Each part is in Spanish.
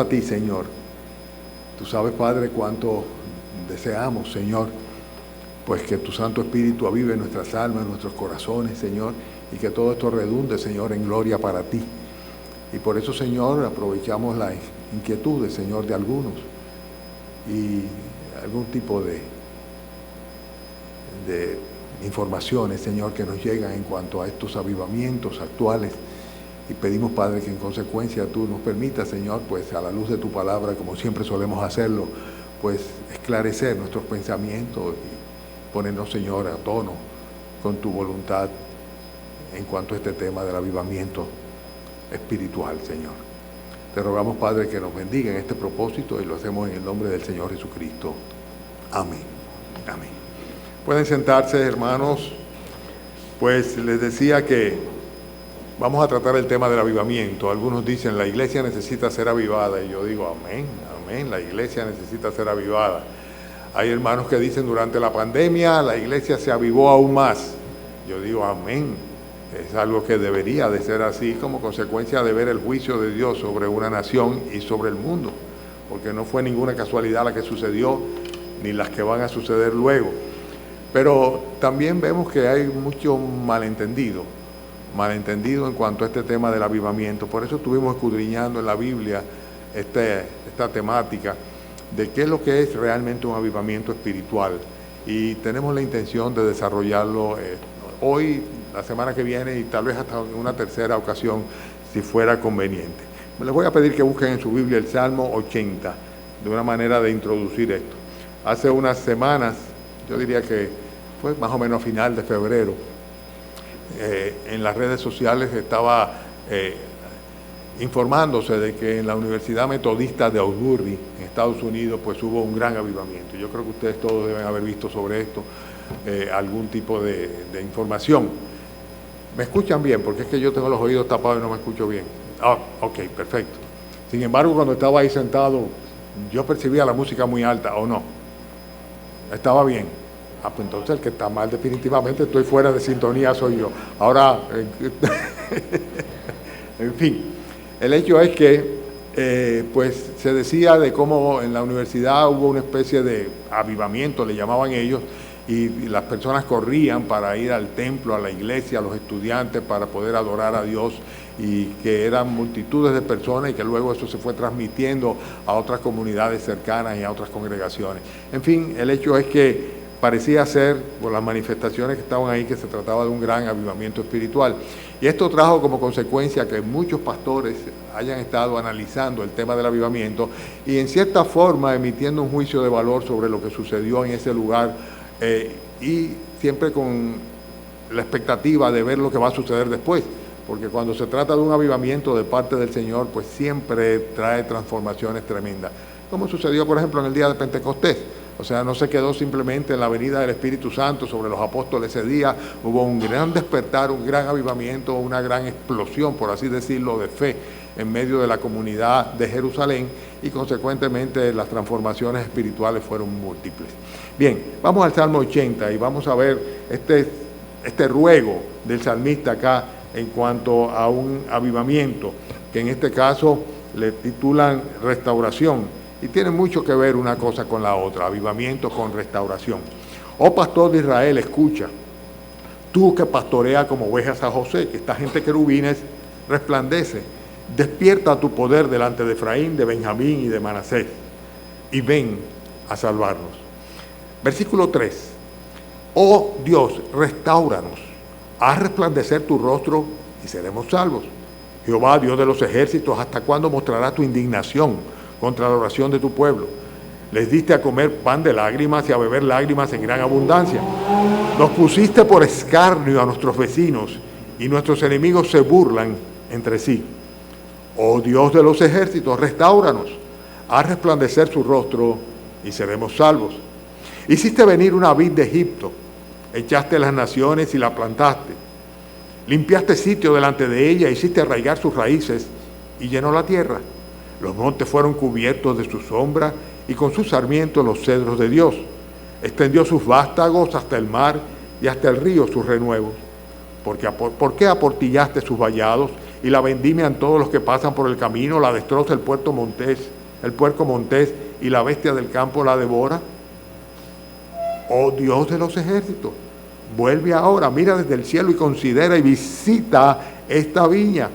a ti, Señor. Tú sabes, Padre, cuánto deseamos, Señor, pues que tu Santo Espíritu avive nuestras almas, nuestros corazones, Señor, y que todo esto redunde, Señor, en gloria para ti. Y por eso, Señor, aprovechamos las inquietudes, Señor, de algunos y algún tipo de informaciones, Señor, que nos llegan en cuanto a estos avivamientos actuales. Y pedimos, Padre, que en consecuencia tú nos permitas, Señor, pues a la luz de tu palabra, como siempre solemos hacerlo, pues esclarecer nuestros pensamientos y ponernos, Señor, a tono con tu voluntad en cuanto a este tema del avivamiento espiritual, Señor. Te rogamos, Padre, que nos bendiga en este propósito y lo hacemos en el nombre del Señor Jesucristo. Amén. Amén. Pueden sentarse, hermanos. Pues les decía que vamos a tratar el tema del avivamiento. Algunos dicen, la iglesia necesita ser avivada. Y yo digo, amén, amén, la iglesia necesita ser avivada. Hay hermanos que dicen, durante la pandemia la iglesia se avivó aún más. Yo digo, amén. Es algo que debería de ser así como consecuencia de ver el juicio de Dios sobre una nación y sobre el mundo. Porque no fue ninguna casualidad la que sucedió, ni las que van a suceder luego. Pero también vemos que hay mucho malentendido en cuanto a este tema del avivamiento. Por eso estuvimos escudriñando en la Biblia esta temática de qué es lo que es realmente un avivamiento espiritual. Y tenemos la intención de desarrollarlo hoy, la semana que viene y tal vez hasta en una tercera ocasión, si fuera conveniente. Les voy a pedir que busquen en su Biblia el Salmo 80, de una manera de introducir esto. Hace unas semanas, yo diría que fue más o menos a final de febrero, en las redes sociales estaba informándose de que en la Universidad Metodista de Auburn, en Estados Unidos, pues hubo un gran avivamiento. Yo creo que ustedes todos deben haber visto sobre esto algún tipo de información. ¿Me escuchan bien? Porque es que yo tengo los oídos tapados y no me escucho bien. Ah, ok, perfecto. Sin embargo, cuando estaba ahí sentado, yo percibía la música muy alta, ¿o no? Estaba bien. Ah, pues entonces el que está mal definitivamente, estoy fuera de sintonía, soy yo. Ahora, en fin, el hecho es que pues se decía de cómo en la universidad hubo una especie de avivamiento, le llamaban ellos, y las personas corrían para ir al templo, a la iglesia, a los estudiantes, para poder adorar a Dios, y que eran multitudes de personas y que luego eso se fue transmitiendo a otras comunidades cercanas y a otras congregaciones. En fin, el hecho es que parecía ser, por las manifestaciones que estaban ahí, que se trataba de un gran avivamiento espiritual. Y esto trajo como consecuencia que muchos pastores hayan estado analizando el tema del avivamiento y en cierta forma emitiendo un juicio de valor sobre lo que sucedió en ese lugar, y siempre con la expectativa de ver lo que va a suceder después. Porque cuando se trata de un avivamiento de parte del Señor, pues siempre trae transformaciones tremendas. Como sucedió, por ejemplo, en el día de Pentecostés. O sea, no se quedó simplemente en la venida del Espíritu Santo sobre los apóstoles ese día. Hubo un gran despertar, un gran avivamiento, una gran explosión, por así decirlo, de fe en medio de la comunidad de Jerusalén, y consecuentemente las transformaciones espirituales fueron múltiples. Bien, vamos al Salmo 80 y vamos a ver este ruego del salmista acá en cuanto a un avivamiento, que en este caso le titulan restauración. Y tiene mucho que ver una cosa con la otra, avivamiento con restauración. Oh pastor de Israel, escucha, tú que pastoreas como ovejas a José, que estás entre querubines, resplandece, despierta tu poder delante de Efraín, de Benjamín y de Manasés, y ven a salvarnos. Versículo 3, oh Dios, restáuranos, haz resplandecer tu rostro y seremos salvos. Jehová, Dios de los ejércitos, ¿hasta cuándo mostrarás tu indignación contra la oración de tu pueblo? Les diste a comer pan de lágrimas y a beber lágrimas en gran abundancia. Nos pusiste por escarnio a nuestros vecinos y nuestros enemigos se burlan entre sí. Oh Dios de los ejércitos, restáuranos, haz resplandecer su rostro y seremos salvos. Hiciste venir una vid de Egipto, echaste las naciones y la plantaste. Limpiaste sitio delante de ella, hiciste arraigar sus raíces y llenó la tierra. Los montes fueron cubiertos de su sombra y con sus sarmientos los cedros de Dios. Extendió sus vástagos hasta el mar y hasta el río sus renuevos. ¿Por qué aportillaste sus vallados y la vendimian todos los que pasan por el camino, la destroza el puerco montés y la bestia del campo la devora. Oh Dios de los ejércitos, vuelve ahora, mira desde el cielo y considera y visita esta viña,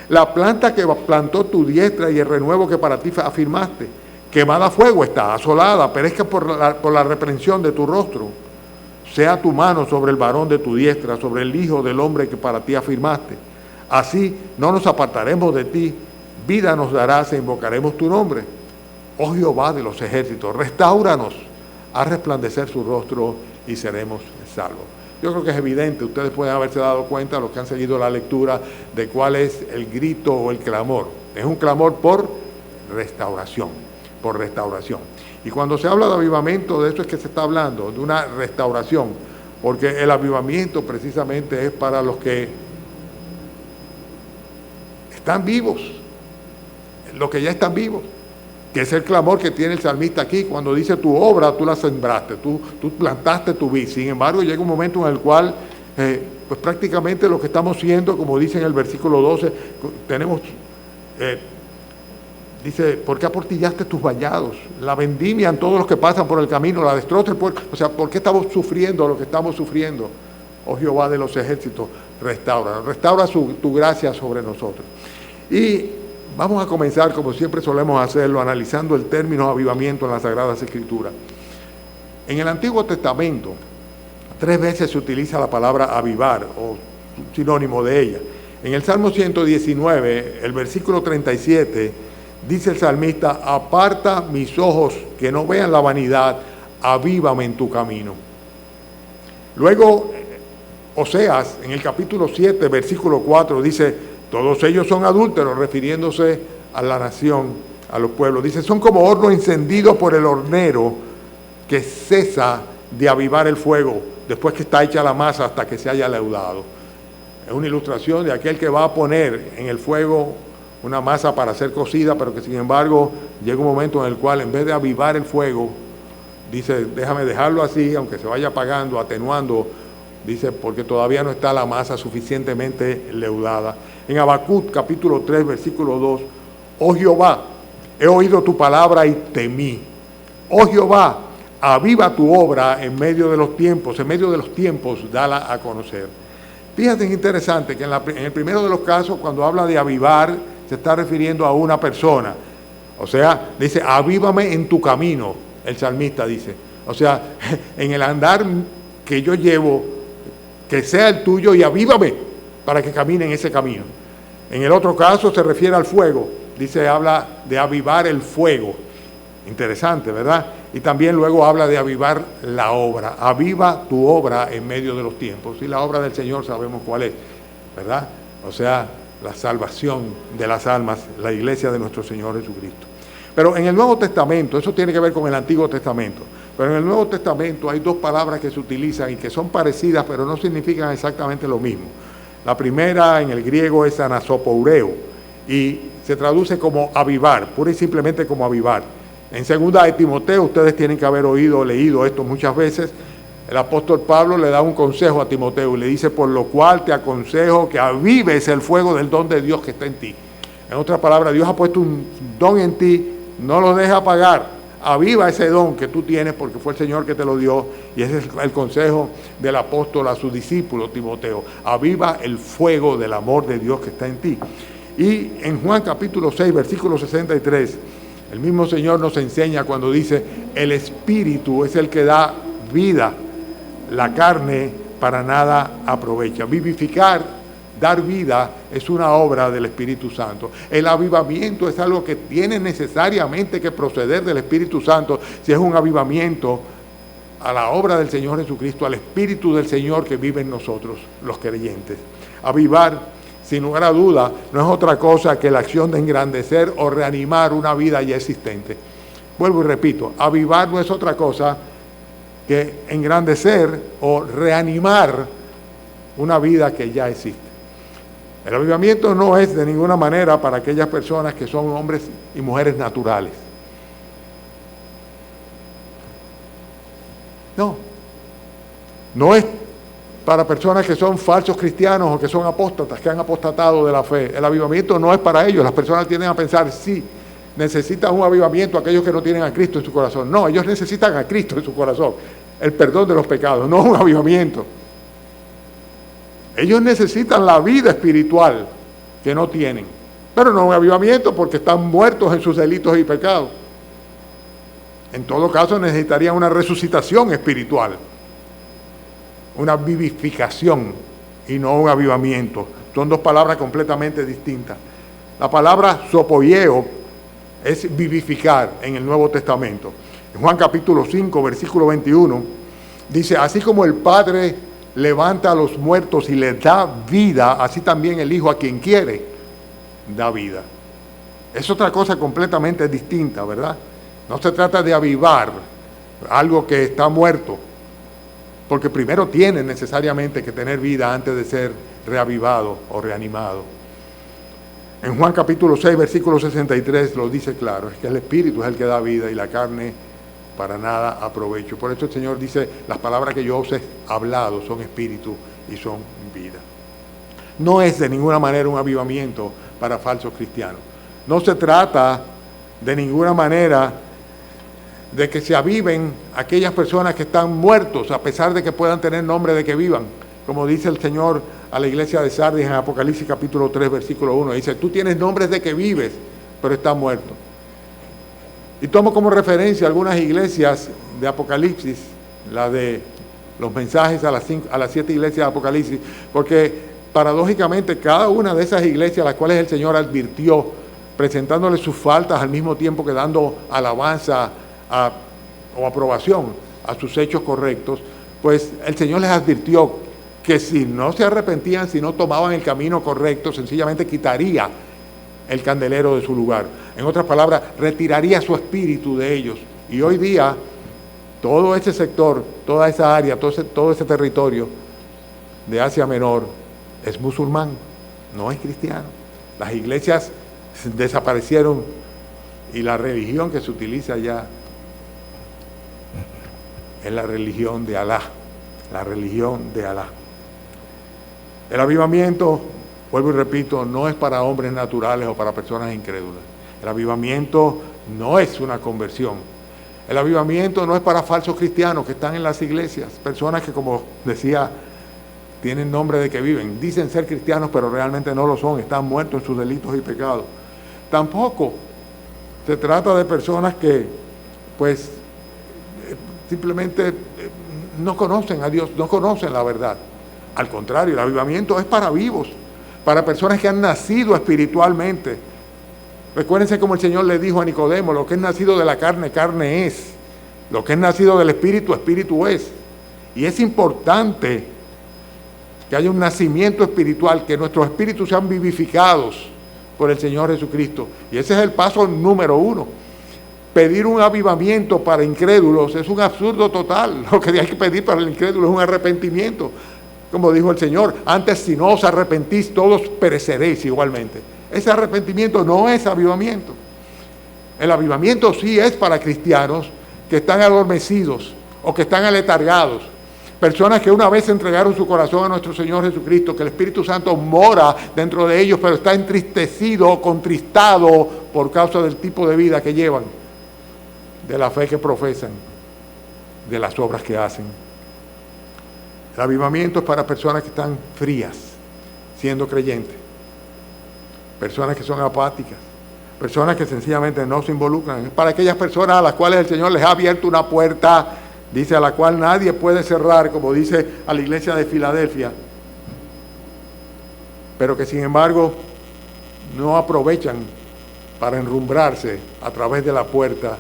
la planta que plantó tu diestra y el renuevo que para ti afirmaste. Quemada a fuego está, asolada, perezca por la reprensión de tu rostro. Sea tu mano sobre el varón de tu diestra, sobre el hijo del hombre que para ti afirmaste. Así no nos apartaremos de ti, vida nos darás e invocaremos tu nombre. Oh Jehová de los ejércitos, restáuranos, haz resplandecer su rostro y seremos salvos. Yo creo que es evidente, ustedes pueden haberse dado cuenta, los que han seguido la lectura, de cuál es el grito o el clamor. Es un clamor por restauración, por restauración. Y cuando se habla de avivamiento, de eso es que se está hablando, de una restauración, porque el avivamiento precisamente es para los que están vivos, los que ya están vivos, que es el clamor que tiene el salmista aquí, cuando dice tu obra, tú la sembraste, tú plantaste tu vid. Sin embargo, llega un momento en el cual, pues prácticamente lo que estamos siendo, como dice en el versículo 12, tenemos, dice, ¿por qué aportillaste tus vallados? La vendimian todos los que pasan por el camino, la destroza el puerco. O sea, ¿por qué estamos sufriendo lo que estamos sufriendo? Oh Jehová de los ejércitos, restaura tu gracia sobre nosotros. Y vamos a comenzar, como siempre solemos hacerlo, analizando el término avivamiento en las Sagradas Escrituras. En el Antiguo Testamento, 3 veces se utiliza la palabra avivar, o sinónimo de ella. En el Salmo 119, el versículo 37, dice el salmista, aparta mis ojos que no vean la vanidad, avívame en tu camino. Luego, Oseas, en el capítulo 7, versículo 4, dice, todos ellos son adúlteros, refiriéndose a la nación, a los pueblos. Dice, son como horno encendido por el hornero que cesa de avivar el fuego después que está hecha la masa hasta que se haya leudado. Es una ilustración de aquel que va a poner en el fuego una masa para ser cocida, pero que sin embargo llega un momento en el cual en vez de avivar el fuego, dice, déjame dejarlo así, aunque se vaya apagando, atenuando, dice, porque todavía no está la masa suficientemente leudada. En Habacuc, capítulo 3, versículo 2, oh Jehová, he oído tu palabra y temí. Oh Jehová, aviva tu obra en medio de los tiempos, dala a conocer. Fíjate, es interesante que en el primero de los casos, cuando habla de avivar, se está refiriendo a una persona. O sea, dice, avívame en tu camino, el salmista dice. O sea, en el andar que yo llevo, que sea el tuyo y avívame para que camine en ese camino. En el otro caso se refiere al fuego, dice, habla de avivar el fuego. Interesante, ¿verdad? Y también luego habla de avivar la obra. Aviva tu obra en medio de los tiempos. Y la obra del Señor sabemos cuál es, ¿verdad? O sea, la salvación de las almas, la iglesia de nuestro Señor Jesucristo. Pero en el Nuevo Testamento, eso tiene que ver con el Antiguo Testamento, pero en el Nuevo Testamento hay 2 palabras que se utilizan y que son parecidas, pero no significan exactamente lo mismo. La primera en el griego es anasopoureo y se traduce como avivar, pura y simplemente como avivar. En 2 de Timoteo, ustedes tienen que haber oído o leído esto muchas veces, el apóstol Pablo le da un consejo a Timoteo y le dice, por lo cual te aconsejo que avives el fuego del don de Dios que está en ti. En otras palabras, Dios ha puesto un don en ti, no lo deja apagar, aviva ese don que tú tienes porque fue el Señor que te lo dio, y ese es el consejo del apóstol a su discípulo Timoteo, aviva el fuego del amor de Dios que está en ti. Y en Juan capítulo 6, versículo 63, el mismo Señor nos enseña cuando dice, el Espíritu es el que da vida, la carne para nada aprovecha. Vivificar, dar vida, es una obra del Espíritu Santo. El avivamiento es algo que tiene necesariamente que proceder del Espíritu Santo, si es un avivamiento a la obra del Señor Jesucristo, al Espíritu del Señor que vive en nosotros, los creyentes. Avivar, sin lugar a duda, no es otra cosa que la acción de engrandecer o reanimar una vida ya existente. Vuelvo y repito, avivar no es otra cosa que engrandecer o reanimar una vida que ya existe. El avivamiento no es de ninguna manera para aquellas personas que son hombres y mujeres naturales. No es para personas que son falsos cristianos o que son apóstatas, que han apostatado de la fe. El avivamiento no es para ellos. Las personas tienden a pensar, sí, necesitan un avivamiento aquellos que no tienen a Cristo en su corazón. No, ellos necesitan a Cristo en su corazón, el perdón de los pecados, no un avivamiento. Ellos necesitan la vida espiritual que no tienen, pero no un avivamiento porque están muertos en sus delitos y pecados. En todo caso necesitarían una resucitación espiritual, una vivificación y no un avivamiento. Son dos palabras completamente distintas. La palabra sopoieo es vivificar en el Nuevo Testamento. En Juan capítulo 5, versículo 21, dice, así como el Padre levanta a los muertos y les da vida, así también el Hijo a quien quiere da vida. Es otra cosa completamente distinta, ¿verdad? No se trata de avivar algo que está muerto, porque primero tiene necesariamente que tener vida antes de ser reavivado o reanimado. En Juan capítulo 6, versículo 63 lo dice claro, es que el Espíritu es el que da vida y la carne para nada aprovecho. Por eso el Señor dice, las palabras que yo os he hablado son espíritu y son vida. No es de ninguna manera un avivamiento para falsos cristianos. No se trata de ninguna manera de que se aviven aquellas personas que están muertos, a pesar de que puedan tener nombre de que vivan. Como dice el Señor a la iglesia de Sardis en Apocalipsis capítulo 3, versículo 1. Dice, tú tienes nombres de que vives, pero estás muerto. Y tomo como referencia algunas iglesias de Apocalipsis, la de los mensajes a las 7 iglesias de Apocalipsis, porque paradójicamente cada una de esas iglesias a las cuales el Señor advirtió, presentándole sus faltas al mismo tiempo que dando alabanza o aprobación a sus hechos correctos, pues el Señor les advirtió que si no se arrepentían, si no tomaban el camino correcto, sencillamente quitaría el candelero de su lugar. En otras palabras, retiraría su espíritu de ellos. Y hoy día, todo ese sector, toda esa área, todo ese territorio de Asia Menor es musulmán, no es cristiano. Las iglesias desaparecieron y la religión que se utiliza allá es la religión de Alá, la religión de Alá. El avivamiento, vuelvo y repito, no es para hombres naturales o para personas incrédulas. El avivamiento no es una conversión. El avivamiento no es para falsos cristianos que están en las iglesias, personas que, como decía, tienen nombre de que viven, dicen ser cristianos pero realmente no lo son, están muertos en sus delitos y pecados. Tampoco se trata de personas que pues simplemente no conocen a Dios, no conocen la verdad. Al contrario, el avivamiento es para vivos, para personas que han nacido espiritualmente. Recuérdense como el Señor le dijo a Nicodemo, lo que es nacido de la carne, carne es. Lo que es nacido del espíritu, espíritu es. Y es importante que haya un nacimiento espiritual, que nuestros espíritus sean vivificados por el Señor Jesucristo. Y ese es el paso número 1. Pedir un avivamiento para incrédulos es un absurdo total. Lo que hay que pedir para el incrédulo es un arrepentimiento. Como dijo el Señor, antes si no os arrepentís, todos pereceréis igualmente. Ese arrepentimiento no es avivamiento. El avivamiento sí es para cristianos que están adormecidos o que están aletargados. Personas que una vez entregaron su corazón a nuestro Señor Jesucristo, que el Espíritu Santo mora dentro de ellos, pero está entristecido o contristado por causa del tipo de vida que llevan, de la fe que profesan, de las obras que hacen. El avivamiento es para personas que están frías, siendo creyentes. Personas que son apáticas. Personas que sencillamente no se involucran. Es para aquellas personas a las cuales el Señor les ha abierto una puerta, dice, a la cual nadie puede cerrar, como dice a la iglesia de Filadelfia. Pero que sin embargo no aprovechan para enrumbrarse a través de la puerta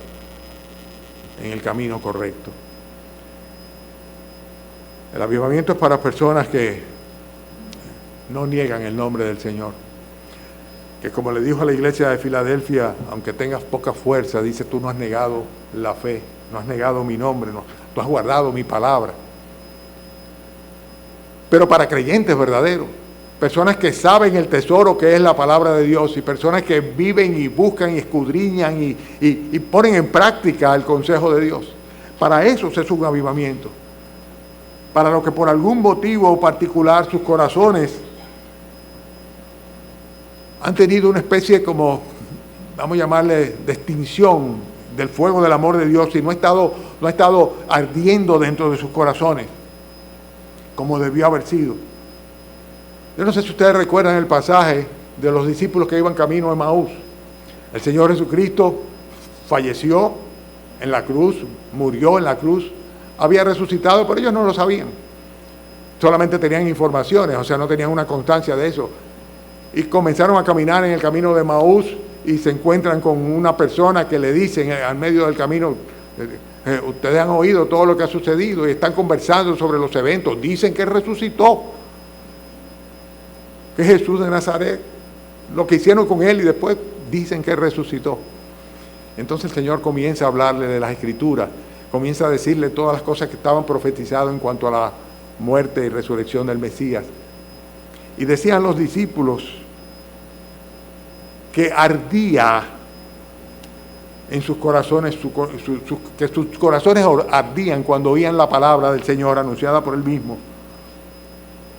en el camino correcto. El avivamiento es para personas que no niegan el nombre del Señor. Que como le dijo a la iglesia de Filadelfia, aunque tengas poca fuerza, dice, tú no has negado la fe, no has negado mi nombre, no, tú has guardado mi palabra. Pero para creyentes verdaderos, personas que saben el tesoro que es la palabra de Dios y personas que viven y buscan y escudriñan y ponen en práctica el consejo de Dios. Para eso es un avivamiento. para los que por algún motivo particular sus corazones han tenido una especie como, vamos a llamarle, de extinción del fuego del amor de Dios y no ha estado ardiendo dentro de sus corazones como debió haber sido. Yo no sé si ustedes recuerdan el pasaje de los discípulos que iban camino a Emaús. El Señor Jesucristo falleció en la cruz, murió en la cruz, había resucitado, pero ellos no lo sabían. Solamente tenían informaciones, o sea, no tenían una constancia de eso. Y comenzaron a caminar en el camino de Emaús y se encuentran con una persona que le dicen al medio del camino, ustedes han oído todo lo que ha sucedido y están conversando sobre los eventos. Dicen que resucitó, que Jesús de Nazaret, lo que hicieron con él y después dicen que resucitó. Entonces el Señor comienza a hablarle de las Escrituras, comienza a decirle todas las cosas que estaban profetizadas en cuanto a la muerte y resurrección del Mesías. Y decían los discípulos que ardía en sus corazones, que sus corazones ardían cuando oían la palabra del Señor anunciada por Él mismo.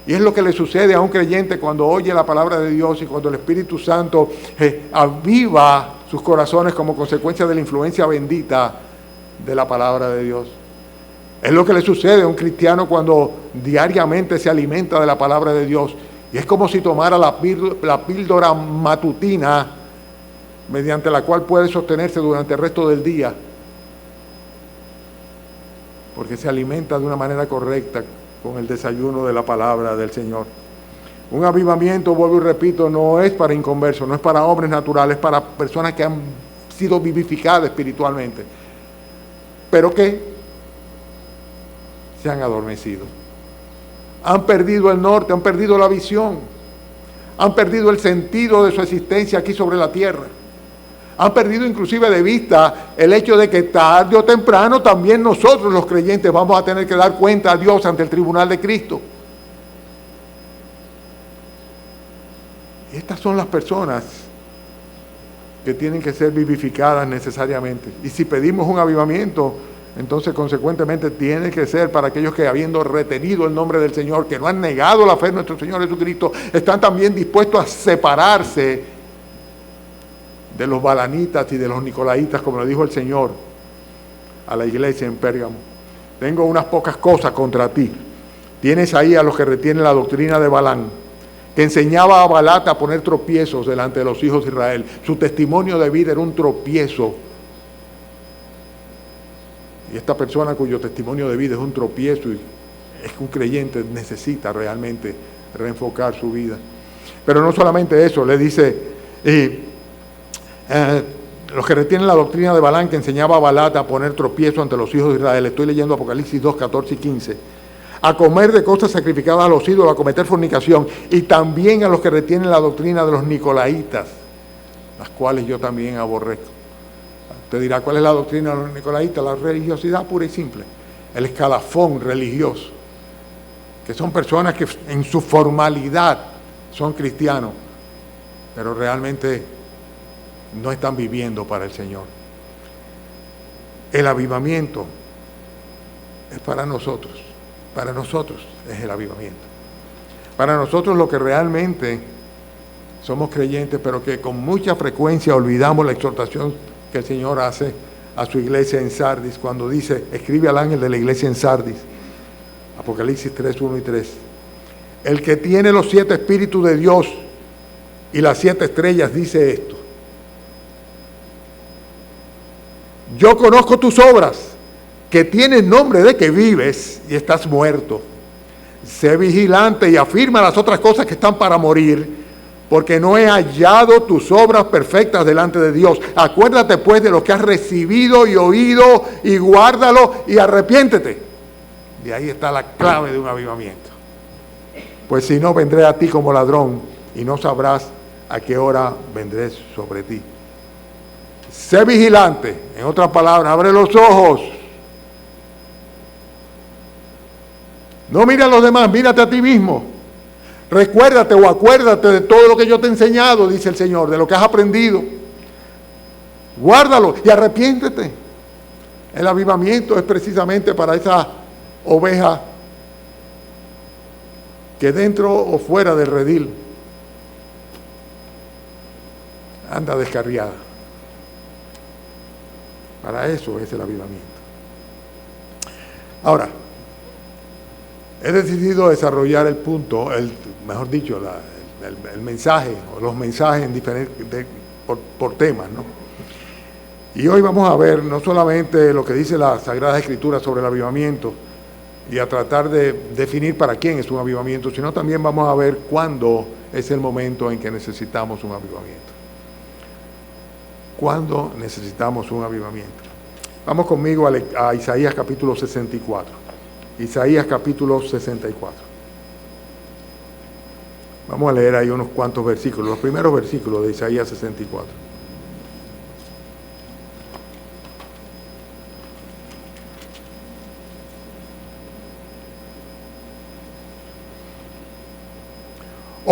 Y es lo que le sucede a un creyente cuando oye la palabra de Dios y cuando el Espíritu Santo aviva sus corazones como consecuencia de la influencia bendita de la palabra de Dios. Es lo que le sucede a un cristiano cuando diariamente se alimenta de la palabra de Dios. Y es como si tomara la píldora matutina mediante la cual puede sostenerse durante el resto del día. Porque se alimenta de una manera correcta con el desayuno de la palabra del Señor. Un avivamiento, vuelvo y repito, no es para inconversos, no es para hombres naturales, es para personas que han sido vivificadas espiritualmente, pero que se han adormecido. Han perdido el norte, han perdido la visión, han perdido el sentido de su existencia aquí sobre la tierra. Han perdido inclusive de vista el hecho de que tarde o temprano también nosotros los creyentes vamos a tener que dar cuenta a Dios ante el tribunal de Cristo. Y estas son las personas que tienen que ser vivificadas necesariamente. Y si pedimos un avivamiento, entonces consecuentemente tiene que ser para aquellos que, habiendo retenido el nombre del Señor, que no han negado la fe en nuestro Señor Jesucristo, están también dispuestos a separarse de los balanitas y de los nicolaitas, como le dijo el Señor a la iglesia en Pérgamo. Tengo unas pocas cosas contra ti. Tienes ahí a los que retienen la doctrina de Balán, que enseñaba a Balac a poner tropiezos delante de los hijos de Israel. Su testimonio de vida era un tropiezo. Y esta persona cuyo testimonio de vida es un tropiezo, y es que un creyente necesita realmente reenfocar su vida. Pero no solamente eso, le dice, los que retienen la doctrina de Balán, que enseñaba a Balac a poner tropiezo ante los hijos de Israel. Estoy leyendo Apocalipsis 2, 14 y 15. A comer de cosas sacrificadas a los ídolos, a cometer fornicación, y también a los que retienen la doctrina de los nicolaitas, las cuales yo también aborrezco. Usted dirá, ¿cuál es la doctrina de los nicolaitas? La religiosidad pura y simple, el escalafón religioso, que son personas que en su formalidad son cristianos, pero realmente no están viviendo para el Señor. El avivamiento es para nosotros es el avivamiento. Para nosotros lo que realmente somos creyentes, pero que con mucha frecuencia olvidamos la exhortación que el Señor hace a su iglesia en Sardis, cuando dice, escribe al ángel de la iglesia en Sardis, Apocalipsis 3, 1 y 3. El que tiene los 7 espíritus de Dios y las 7 estrellas dice esto: yo conozco tus obras, que tienes nombre de que vives y estás muerto. Sé vigilante y afirma las otras cosas que están para morir, porque no he hallado tus obras perfectas delante de Dios. Acuérdate pues de lo que has recibido y oído, y guárdalo y arrepiéntete. Y ahí está la clave de un avivamiento. Pues si no, vendré a ti como ladrón y no sabrás a qué hora vendré sobre ti. Sé vigilante, en otras palabras, abre los ojos. No mira a los demás, mírate a ti mismo. Recuérdate o acuérdate de todo lo que yo te he enseñado, dice el Señor, de lo que has aprendido. Guárdalo y arrepiéntete. El avivamiento es precisamente para esa oveja que dentro o fuera del redil anda descarriada. Para eso es el avivamiento. Ahora, he decidido desarrollar el punto, mejor dicho, el mensaje o los mensajes por temas, ¿no? Y hoy vamos a ver no solamente lo que dice la Sagrada Escritura sobre el avivamiento y a tratar de definir para quién es un avivamiento, sino también vamos a ver cuándo es el momento en que necesitamos un avivamiento. ¿Cuándo necesitamos un avivamiento? Vamos conmigo a Isaías capítulo 64. Isaías capítulo 64. Vamos a leer ahí unos cuantos versículos, los primeros versículos de Isaías 64.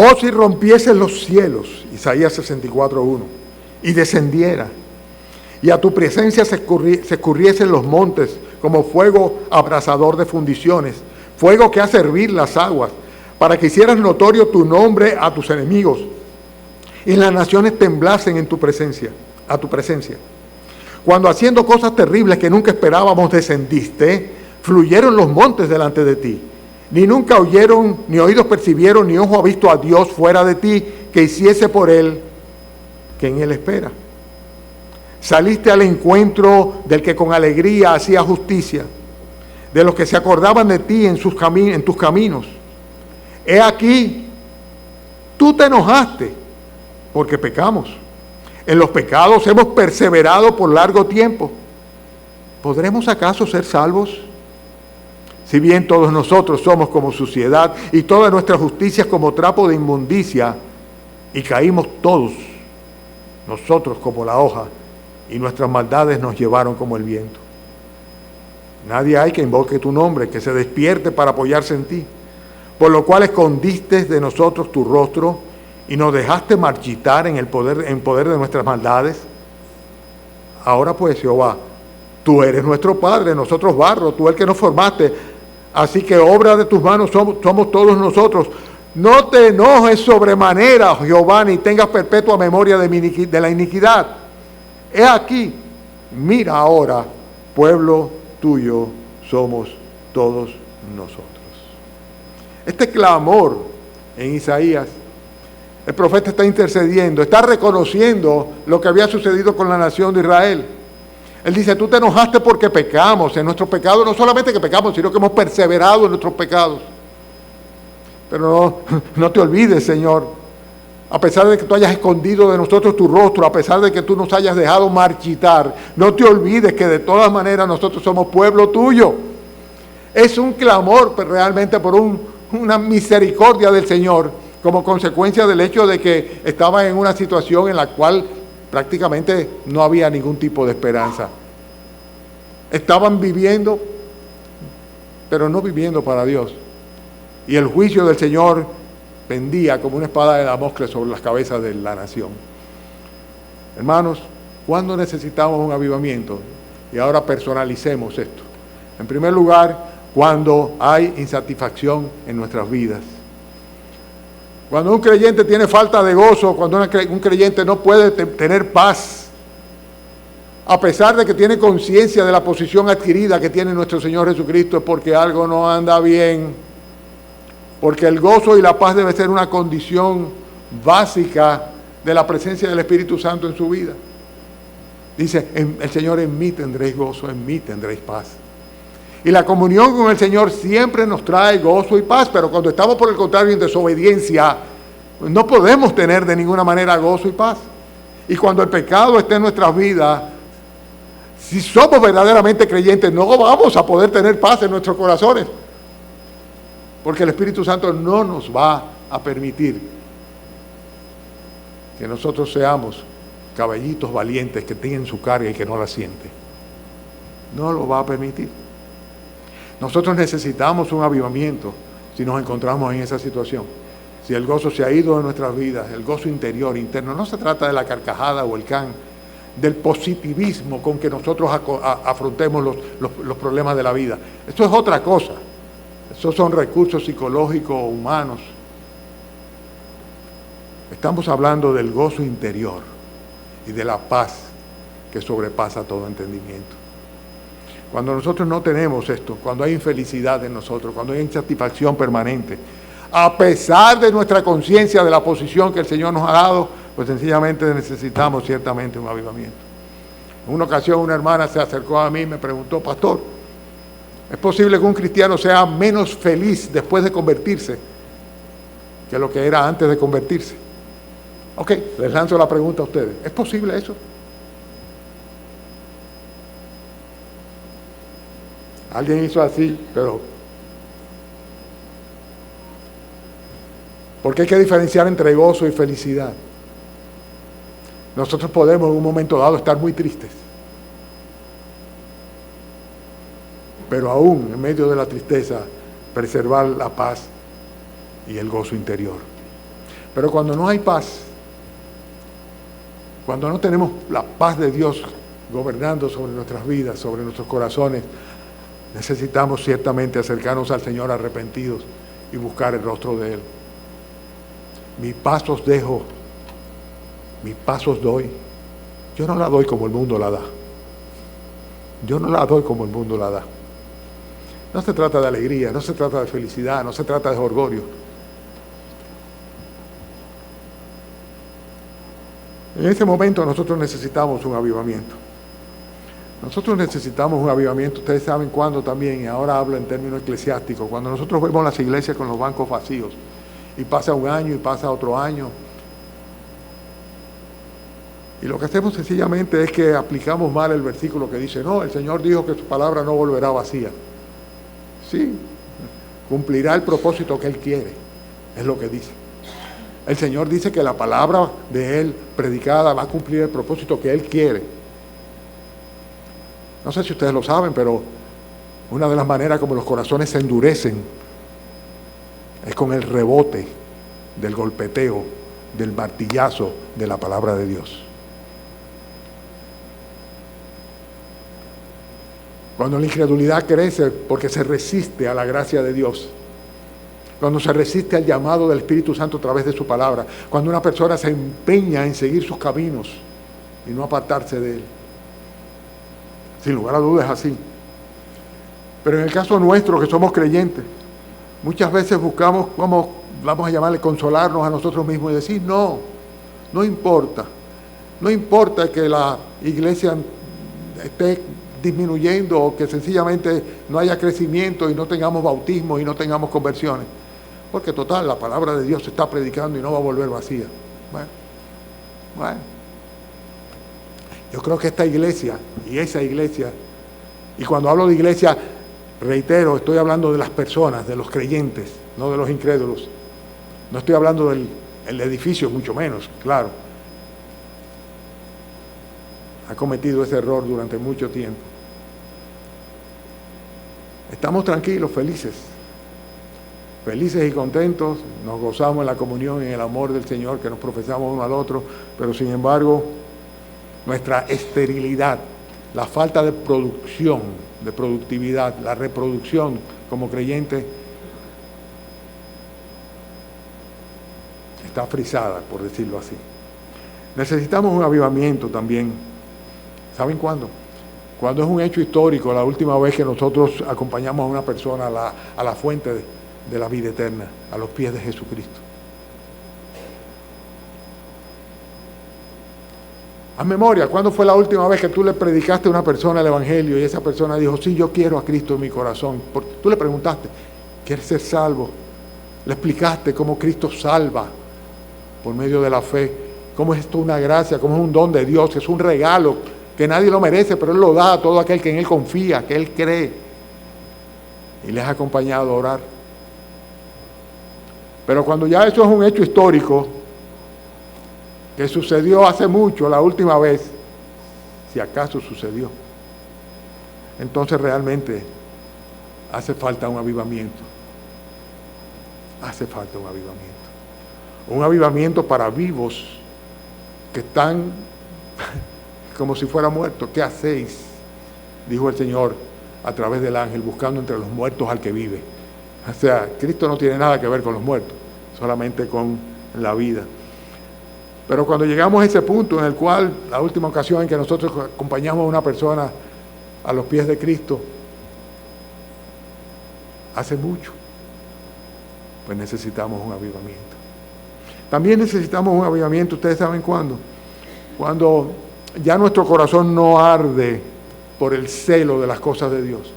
Oh, si rompiesen los cielos, Isaías 64:1, y descendiera, y a tu presencia se escurriesen los montes como fuego abrasador de fundiciones, fuego que hace hervir las aguas, para que hicieras notorio tu nombre a tus enemigos, y las naciones temblasen en tu presencia, a tu presencia. Cuando haciendo cosas terribles que nunca esperábamos descendiste, fluyeron los montes delante de ti. Ni nunca oyeron, ni oídos percibieron, ni ojo ha visto a Dios fuera de ti, que hiciese por él, que en él espera. Saliste al encuentro del que con alegría hacía justicia, de los que se acordaban de ti en tus caminos. He aquí, tú te enojaste, porque pecamos. En los pecados hemos perseverado por largo tiempo. ¿Podremos acaso ser salvos? Si bien todos nosotros somos como suciedad y toda nuestra justicia es como trapo de inmundicia, y caímos todos nosotros como la hoja, y nuestras maldades nos llevaron como el viento. Nadie hay que invoque tu nombre, que se despierte para apoyarse en ti, por lo cual escondiste de nosotros tu rostro y nos dejaste marchitar en poder de nuestras maldades. Ahora pues, Jehová, tú eres nuestro Padre, nosotros barro, tú el que nos formaste. Así que obra de tus manos somos todos nosotros. No te enojes sobremanera, Jehová, ni tengas perpetua memoria de la iniquidad. He aquí, mira ahora, pueblo tuyo somos todos nosotros. Este clamor en Isaías, el profeta está intercediendo, está reconociendo lo que había sucedido con la nación de Israel. Él dice, tú te enojaste porque pecamos. En nuestros pecados, no solamente que pecamos, sino que hemos perseverado en nuestros pecados. Pero no te olvides, Señor, a pesar de que tú hayas escondido de nosotros tu rostro, a pesar de que tú nos hayas dejado marchitar, no te olvides que de todas maneras nosotros somos pueblo tuyo. Es un clamor realmente por una misericordia del Señor, como consecuencia del hecho de que estaba en una situación en la cual prácticamente no había ningún tipo de esperanza. Estaban viviendo, pero no viviendo para Dios. Y el juicio del Señor pendía como una espada de Damocles sobre las cabezas de la nación. Hermanos, ¿cuándo necesitamos un avivamiento? Y ahora personalicemos esto. En primer lugar, cuando hay insatisfacción en nuestras vidas. Cuando un creyente tiene falta de gozo, cuando un creyente no puede tener paz, a pesar de que tiene conciencia de la posición adquirida que tiene nuestro Señor Jesucristo, es porque algo no anda bien. Porque el gozo y la paz debe ser una condición básica de la presencia del Espíritu Santo en su vida. Dice, el Señor, en mí tendréis gozo, en mí tendréis paz. Y la comunión con el Señor siempre nos trae gozo y paz, pero cuando estamos por el contrario en desobediencia, no podemos tener de ninguna manera gozo y paz. Y cuando el pecado está en nuestras vidas, si somos verdaderamente creyentes, no vamos a poder tener paz en nuestros corazones, porque el Espíritu Santo no nos va a permitir que nosotros seamos caballitos valientes que tienen su carga y que no la sienten. No lo va a permitir. Nosotros necesitamos un avivamiento si nos encontramos en esa situación. Si el gozo se ha ido de nuestras vidas, el gozo interior, interno, no se trata de la carcajada o el can, del positivismo con que nosotros afrontemos los problemas de la vida. Esto es otra cosa. Esos son recursos psicológicos humanos. Estamos hablando del gozo interior y de la paz que sobrepasa todo entendimiento. Cuando nosotros no tenemos esto, cuando hay infelicidad en nosotros, cuando hay insatisfacción permanente, a pesar de nuestra conciencia de la posición que el Señor nos ha dado, pues sencillamente necesitamos ciertamente un avivamiento. En una ocasión una hermana se acercó a mí y me preguntó: pastor, ¿es posible que un cristiano sea menos feliz después de convertirse que lo que era antes de convertirse? Ok, les lanzo la pregunta a ustedes. ¿Es posible eso? Alguien hizo así, pero... porque hay que diferenciar entre gozo y felicidad. Nosotros podemos en un momento dado estar muy tristes, pero aún en medio de la tristeza preservar la paz y el gozo interior. Pero cuando no hay paz, cuando no tenemos la paz de Dios gobernando sobre nuestras vidas, sobre nuestros corazones, necesitamos ciertamente acercarnos al Señor arrepentidos y buscar el rostro de Él. Mi paz os dejo, mi paz os doy. Yo no la doy como el mundo la da. Yo no la doy como el mundo la da. No se trata de alegría, no se trata de felicidad, no se trata de orgullo. En ese momento nosotros necesitamos un avivamiento. Nosotros necesitamos un avivamiento, ustedes saben cuándo también, y ahora hablo en términos eclesiásticos, cuando nosotros vemos las iglesias con los bancos vacíos, y pasa un año y pasa otro año, y lo que hacemos sencillamente es que aplicamos mal el versículo que dice: no, el Señor dijo que su palabra no volverá vacía. Sí, cumplirá el propósito que Él quiere, es lo que dice. El Señor dice que la palabra de Él predicada va a cumplir el propósito que Él quiere. No sé si ustedes lo saben, pero una de las maneras como los corazones se endurecen es con el rebote del golpeteo, del martillazo de la palabra de Dios. Cuando la incredulidad crece porque se resiste a la gracia de Dios, cuando se resiste al llamado del Espíritu Santo a través de su palabra, cuando una persona se empeña en seguir sus caminos y no apartarse de Él. Sin lugar a dudas es así. Pero en el caso nuestro, que somos creyentes, muchas veces buscamos, vamos a llamarle, consolarnos a nosotros mismos y decir: no importa. No importa que la iglesia esté disminuyendo o que sencillamente no haya crecimiento y no tengamos bautismos y no tengamos conversiones. Porque total, la palabra de Dios se está predicando y no va a volver vacía. Bueno. Yo creo que esta iglesia y esa iglesia, y cuando hablo de iglesia, reitero, estoy hablando de las personas, de los creyentes, no de los incrédulos. No estoy hablando del edificio, mucho menos, claro. Ha cometido ese error durante mucho tiempo. Estamos tranquilos, felices y contentos, nos gozamos en la comunión, en el amor del Señor que nos profesamos uno al otro, pero sin embargo, nuestra esterilidad, la falta de producción, de productividad, la reproducción como creyente, está frisada, por decirlo así. Necesitamos un avivamiento también. ¿Saben cuándo? Cuando es un hecho histórico, la última vez que nosotros acompañamos a una persona a la fuente de la vida eterna, a los pies de Jesucristo. Haz memoria, ¿cuándo fue la última vez que tú le predicaste a una persona el Evangelio y esa persona dijo: sí, yo quiero a Cristo en mi corazón? Porque tú le preguntaste: ¿quieres ser salvo? Le explicaste cómo Cristo salva por medio de la fe, cómo es esto una gracia, cómo es un don de Dios, es un regalo que nadie lo merece, pero Él lo da a todo aquel que en Él confía, que Él cree. Y les ha acompañado a orar. Pero cuando ya eso es un hecho histórico, que sucedió hace mucho, la última vez, si acaso sucedió, entonces realmente hace falta un avivamiento. Hace falta un avivamiento. Un avivamiento para vivos que están como si fueran muertos. ¿Qué hacéis? Dijo el Señor a través del ángel, buscando entre los muertos al que vive. O sea, Cristo no tiene nada que ver con los muertos, solamente con la vida. Pero cuando llegamos a ese punto en el cual, la última ocasión en que nosotros acompañamos a una persona a los pies de Cristo, hace mucho, pues necesitamos un avivamiento. También necesitamos un avivamiento, ¿ustedes saben cuándo? Cuando ya nuestro corazón no arde por el celo de las cosas de Dios.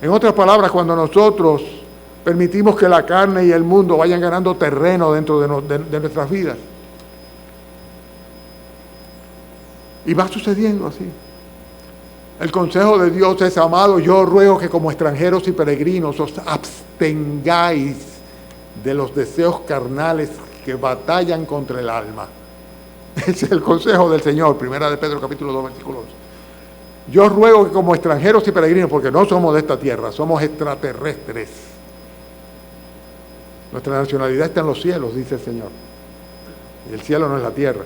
En otras palabras, cuando nosotros permitimos que la carne y el mundo vayan ganando terreno dentro de nuestras vidas. Y va sucediendo así. El consejo de Dios es: amado, yo ruego que como extranjeros y peregrinos os abstengáis de los deseos carnales que batallan contra el alma. Ese es el consejo del Señor, 1 de Pedro capítulo 2, versículo 11. Yo ruego que como extranjeros y peregrinos, porque no somos de esta tierra, somos extraterrestres. Nuestra nacionalidad está en los cielos, dice el Señor. Y el cielo no es la tierra.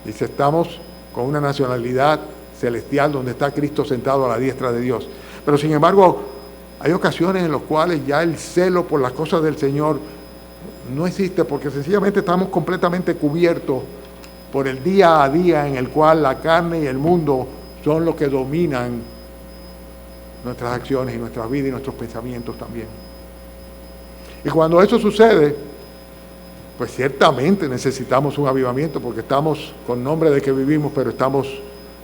Dice, estamos con una nacionalidad celestial donde está Cristo sentado a la diestra de Dios. Pero sin embargo, hay ocasiones en las cuales ya el celo por las cosas del Señor no existe, porque sencillamente estamos completamente cubiertos por el día a día en el cual la carne y el mundo son los que dominan nuestras acciones y nuestras vidas y nuestros pensamientos también. Y cuando eso sucede, pues ciertamente necesitamos un avivamiento, porque estamos con nombre de que vivimos, pero estamos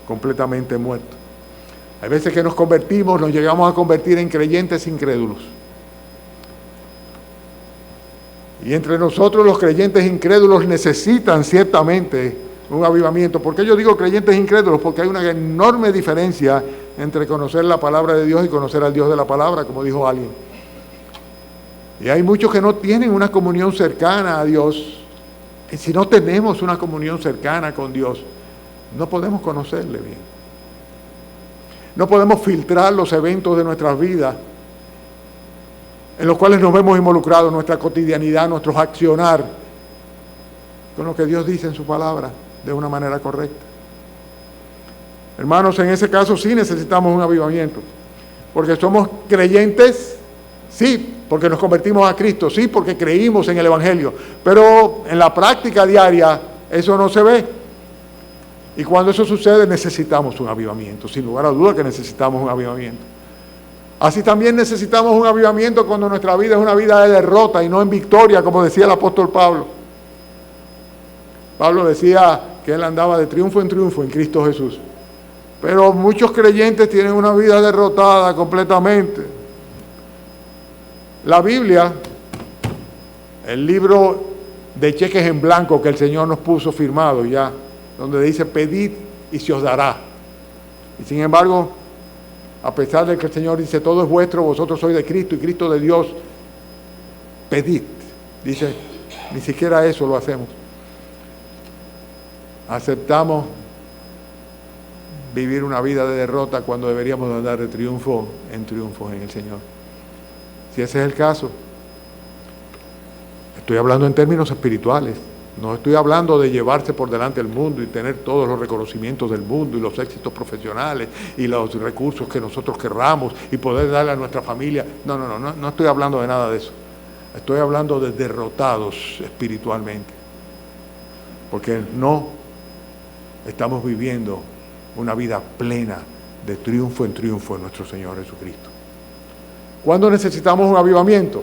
completamente muertos. Hay veces que nos convertimos, nos llegamos a convertir en creyentes incrédulos. Y entre nosotros los creyentes incrédulos necesitan ciertamente un avivamiento. ¿Por qué yo digo creyentes incrédulos? Porque hay una enorme diferencia entre conocer la palabra de Dios y conocer al Dios de la palabra, como dijo alguien. Y hay muchos que no tienen una comunión cercana a Dios. Y si no tenemos una comunión cercana con Dios, no podemos conocerle bien. No podemos filtrar los eventos de nuestras vidas en los cuales nos vemos involucrados, nuestra cotidianidad, nuestros accionar, con lo que Dios dice en su palabra de una manera correcta. Hermanos, en ese caso sí necesitamos un avivamiento, porque somos creyentes, sí, porque nos convertimos a Cristo, sí, porque creímos en el Evangelio, pero en la práctica diaria eso no se ve. Y cuando eso sucede necesitamos un avivamiento, sin lugar a duda que necesitamos un avivamiento. Así también necesitamos un avivamiento cuando nuestra vida es una vida de derrota y no en victoria, como decía el apóstol Pablo. Pablo decía que él andaba de triunfo en Cristo Jesús. Pero muchos creyentes tienen una vida derrotada completamente. La Biblia, el libro de cheques en blanco que el Señor nos puso firmado ya, donde dice, pedid y se os dará. Y sin embargo, a pesar de que el Señor dice, todo es vuestro, vosotros sois de Cristo y Cristo de Dios, pedid. Dice, ni siquiera eso lo hacemos. Aceptamos vivir una vida de derrota cuando deberíamos andar de triunfo en el Señor. Si ese es el caso, estoy hablando en términos espirituales. No estoy hablando de llevarse por delante el mundo y tener todos los reconocimientos del mundo y los éxitos profesionales y los recursos que nosotros querramos y poder darle a nuestra familia. No estoy hablando de nada de eso. Estoy hablando de derrotados espiritualmente. Porque no estamos viviendo una vida plena de triunfo en nuestro Señor Jesucristo. ¿Cuándo necesitamos un avivamiento?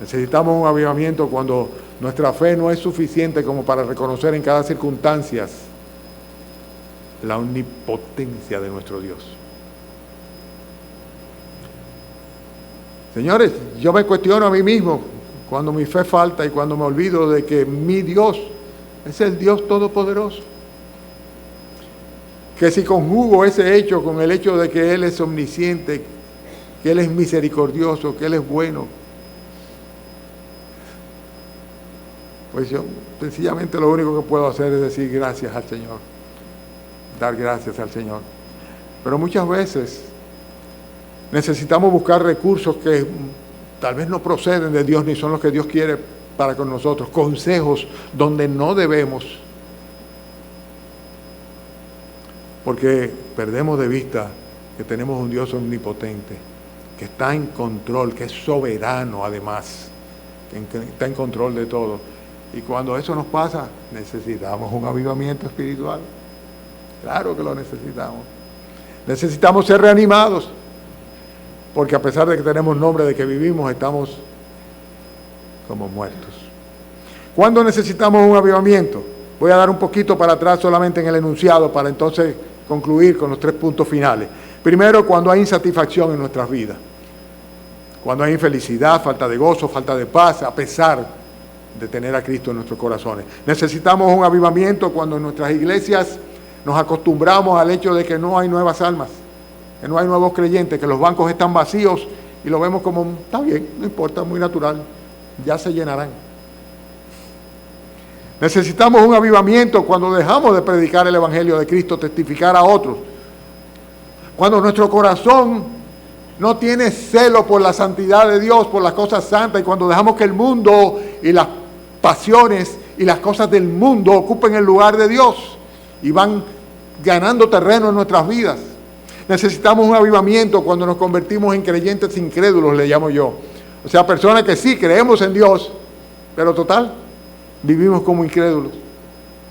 Necesitamos un avivamiento cuando nuestra fe no es suficiente como para reconocer en cada circunstancia la omnipotencia de nuestro Dios. Señores, yo me cuestiono a mí mismo cuando mi fe falta y cuando me olvido de que mi Dios es el Dios todopoderoso. Que si conjugo ese hecho con el hecho de que Él es omnisciente, que Él es misericordioso, que Él es bueno, pues yo sencillamente lo único que puedo hacer es decir gracias al Señor, dar gracias al Señor. Pero muchas veces necesitamos buscar recursos que tal vez no proceden de Dios ni son los que Dios quiere para con nosotros, consejos donde no debemos, porque perdemos de vista que tenemos un Dios omnipotente, que está en control, que es soberano además, que está en control de todo. Y cuando eso nos pasa, necesitamos un avivamiento espiritual. Claro que lo necesitamos. Necesitamos ser reanimados, porque a pesar de que tenemos nombre de que vivimos, estamos como muertos. ¿Cuándo necesitamos un avivamiento? Voy a dar un poquito para atrás solamente en el enunciado para entonces concluir con los 3 puntos finales. Primero, cuando hay insatisfacción en nuestras vidas. Cuando hay infelicidad, falta de gozo, falta de paz, a pesar de tener a Cristo en nuestros corazones. Necesitamos un avivamiento cuando en nuestras iglesias nos acostumbramos al hecho de que no hay nuevas almas, que no hay nuevos creyentes, que los bancos están vacíos y lo vemos como, está bien, no importa, muy natural, ya se llenarán. Necesitamos un avivamiento cuando dejamos de predicar el Evangelio de Cristo, testificar a otros. Cuando nuestro corazón no tiene celo por la santidad de Dios, por las cosas santas, y cuando dejamos que el mundo y las pasiones y las cosas del mundo ocupen el lugar de Dios y van ganando terreno en nuestras vidas. Necesitamos un avivamiento cuando nos convertimos en creyentes incrédulos, le llamo yo. O sea, personas que sí creemos en Dios, pero total, vivimos como incrédulos.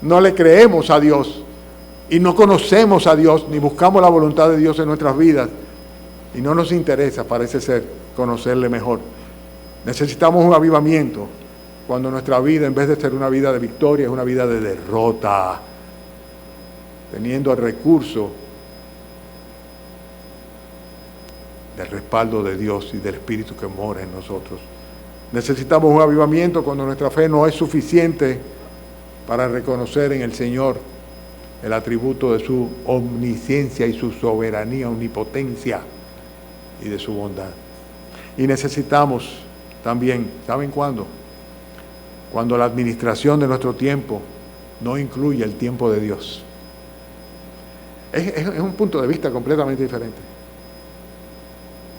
No le creemos a Dios y no conocemos a Dios ni buscamos la voluntad de Dios en nuestras vidas. Y no nos interesa, parece ser, conocerle mejor. Necesitamos un avivamiento cuando nuestra vida, en vez de ser una vida de victoria, es una vida de derrota, teniendo el recurso del respaldo de Dios y del Espíritu que mora en nosotros. Necesitamos un avivamiento cuando nuestra fe no es suficiente para reconocer en el Señor el atributo de su omnisciencia y su soberanía, omnipotencia y de su bondad. Y necesitamos también, ¿saben cuándo? Cuando la administración de nuestro tiempo no incluye el tiempo de Dios. Es un punto de vista completamente diferente.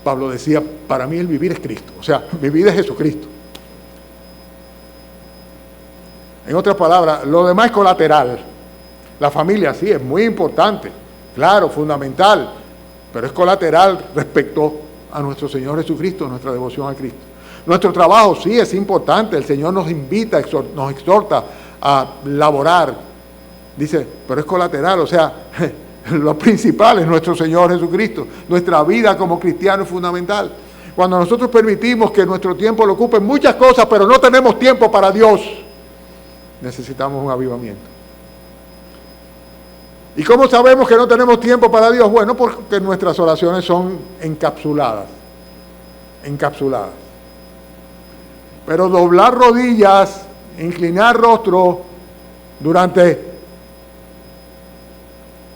Pablo decía, para mí el vivir es Cristo, o sea, mi vida es Jesucristo. En otras palabras, lo demás es colateral. La familia sí es muy importante, claro, fundamental, pero es colateral respecto a nuestro Señor Jesucristo, nuestra devoción a Cristo. Nuestro trabajo sí es importante, el Señor nos invita, nos exhorta a laborar, dice, pero es colateral, o sea, lo principal es nuestro Señor Jesucristo. Nuestra vida como cristiano es fundamental. Cuando nosotros permitimos que nuestro tiempo lo ocupen muchas cosas, pero no tenemos tiempo para Dios, necesitamos un avivamiento. ¿Y cómo sabemos que no tenemos tiempo para Dios? Bueno, porque nuestras oraciones son encapsuladas. Pero doblar rodillas, inclinar rostro durante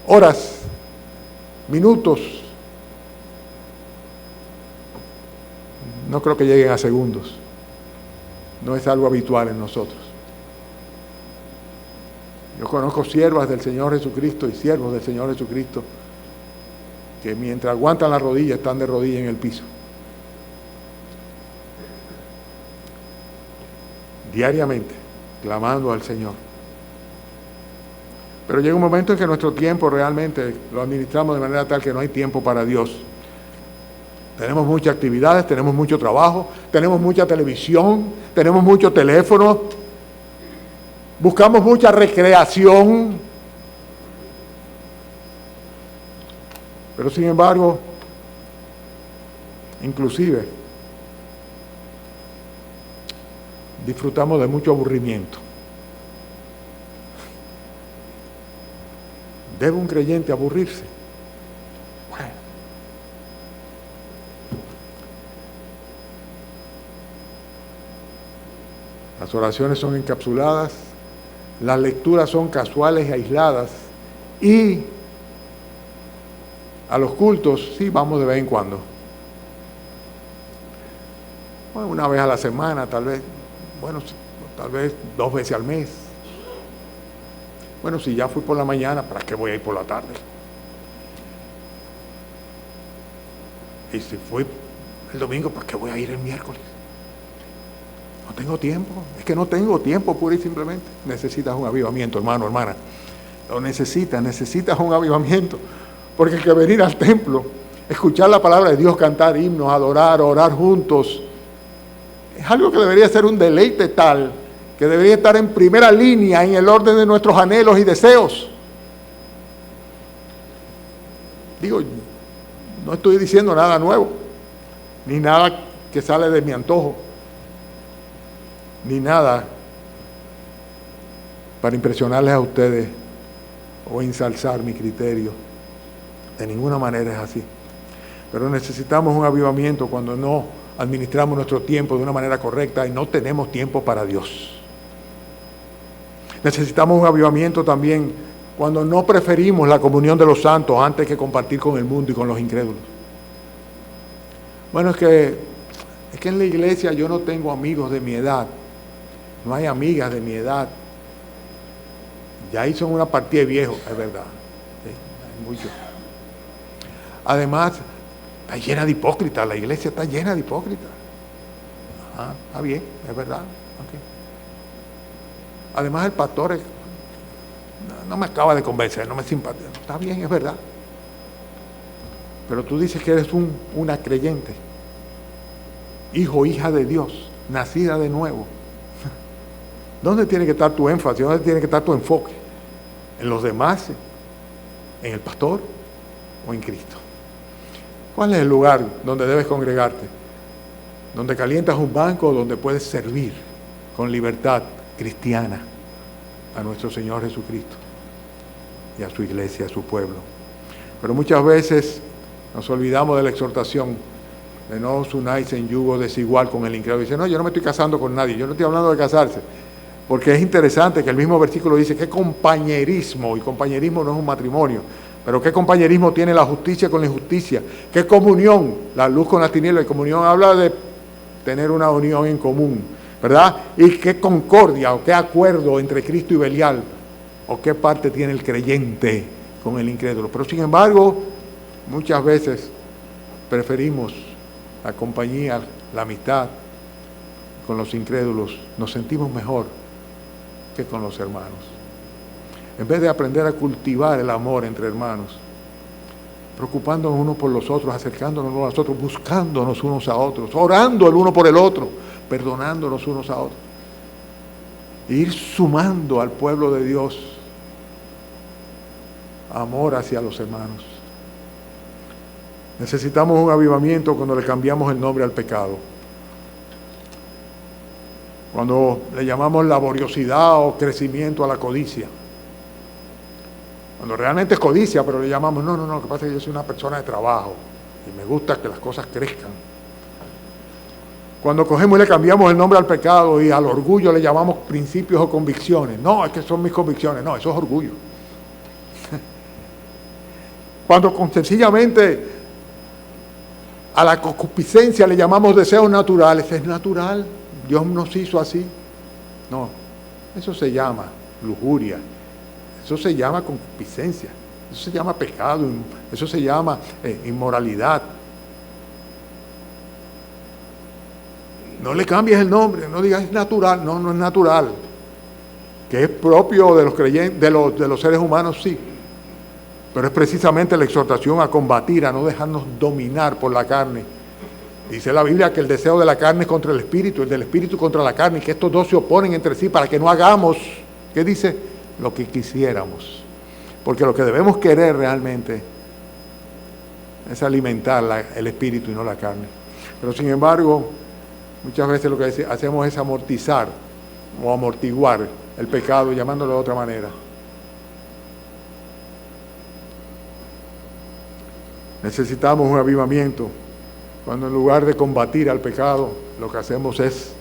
horas, minutos, no creo que lleguen a segundos. No es algo habitual en nosotros. Yo conozco siervas del Señor Jesucristo y siervos del Señor Jesucristo que mientras aguantan la rodilla están de rodilla en el piso. Diariamente, clamando al Señor. Pero llega un momento en que nuestro tiempo realmente lo administramos de manera tal que no hay tiempo para Dios. Tenemos muchas actividades, tenemos mucho trabajo, tenemos mucha televisión, tenemos mucho teléfono. Buscamos mucha recreación, pero sin embargo, inclusive, disfrutamos de mucho aburrimiento. ¿Debe un creyente aburrirse? Bueno. Las oraciones son encapsuladas. Las lecturas son casuales y aisladas y a los cultos sí vamos de vez en cuando. Bueno, una vez a la semana, tal vez 2 veces al mes. Bueno, si ya fui por la mañana, ¿para qué voy a ir por la tarde? Y si fui el domingo, ¿para qué voy a ir el miércoles? No tengo tiempo, es que no tengo tiempo pura y simplemente. Necesitas un avivamiento, hermano, hermana. Lo necesitas un avivamiento. Porque el que venir al templo escuchar la palabra de Dios, cantar himnos, adorar, orar juntos. Es algo que debería ser un deleite tal, que debería estar en primera línea en el orden de nuestros anhelos y deseos. Digo, no estoy diciendo nada nuevo, ni nada que sale de mi antojo, ni nada para impresionarles a ustedes o ensalzar mi criterio. De ninguna manera es así. Pero necesitamos un avivamiento cuando no administramos nuestro tiempo de una manera correcta y no tenemos tiempo para Dios. Necesitamos un avivamiento también cuando no preferimos la comunión de los santos antes que compartir con el mundo y con los incrédulos. Bueno, es que en la iglesia yo no tengo amigos de mi edad, no hay amigas de mi edad. Ya ahí son una partida de viejos, es verdad. Sí, hay muchos. Además, está llena de hipócritas, la iglesia está llena de hipócritas. Está bien, es verdad. Okay. Además, el pastor no me acaba de convencer, no me simpatiza. Está bien, es verdad. Pero tú dices que eres una creyente, hijo o hija de Dios, nacida de nuevo. ¿Dónde tiene que estar tu énfasis? ¿Dónde tiene que estar tu enfoque? ¿En los demás? ¿En el pastor? ¿O en Cristo? ¿Cuál es el lugar donde debes congregarte? ¿Donde calientas un banco o donde puedes servir con libertad cristiana a nuestro Señor Jesucristo y a su iglesia, a su pueblo? Pero muchas veces nos olvidamos de la exhortación de no os unáis en yugo desigual con el incrédulo. Dice, no, yo no me estoy casando con nadie, yo no estoy hablando de casarse, porque es interesante que el mismo versículo dice que compañerismo, y compañerismo no es un matrimonio, pero qué compañerismo tiene la justicia con la injusticia, qué comunión, la luz con la tiniebla, y comunión habla de tener una unión en común, ¿verdad? Y qué concordia o qué acuerdo entre Cristo y Belial, o qué parte tiene el creyente con el incrédulo. Pero sin embargo, muchas veces preferimos la compañía, la amistad con los incrédulos, nos sentimos mejor que con los hermanos. En vez de aprender a cultivar el amor entre hermanos, preocupándonos unos por los otros, acercándonos unos a los otros, buscándonos unos a otros, orando el uno por el otro, perdonándonos unos a otros, e ir sumando al pueblo de Dios amor hacia los hermanos. Necesitamos un avivamiento cuando le cambiamos el nombre al pecado. Cuando le llamamos laboriosidad o crecimiento a la codicia. Cuando realmente es codicia, pero le llamamos, no, lo que pasa es que yo soy una persona de trabajo y me gusta que las cosas crezcan. Cuando cogemos y le cambiamos el nombre al pecado y al orgullo le llamamos principios o convicciones. No, es que son mis convicciones. No, eso es orgullo. Cuando sencillamente a la concupiscencia le llamamos deseos naturales, es natural, Dios nos hizo así. No, eso se llama lujuria, eso se llama concupiscencia, eso se llama pecado, eso se llama inmoralidad. No le cambies el nombre, no digas es natural, no es natural. Que es propio de los creyentes, de los seres humanos, sí. Pero es precisamente la exhortación a combatir, a no dejarnos dominar por la carne. Dice la Biblia que el deseo de la carne es contra el espíritu, el del espíritu contra la carne, y que estos dos se oponen entre sí para que no hagamos, ¿qué dice? Lo que quisiéramos. Porque lo que debemos querer realmente es alimentar el espíritu y no la carne. Pero sin embargo, muchas veces lo que hacemos es amortizar o amortiguar el pecado, llamándolo de otra manera. Necesitamos un avivamiento cuando en lugar de combatir al pecado, lo que hacemos es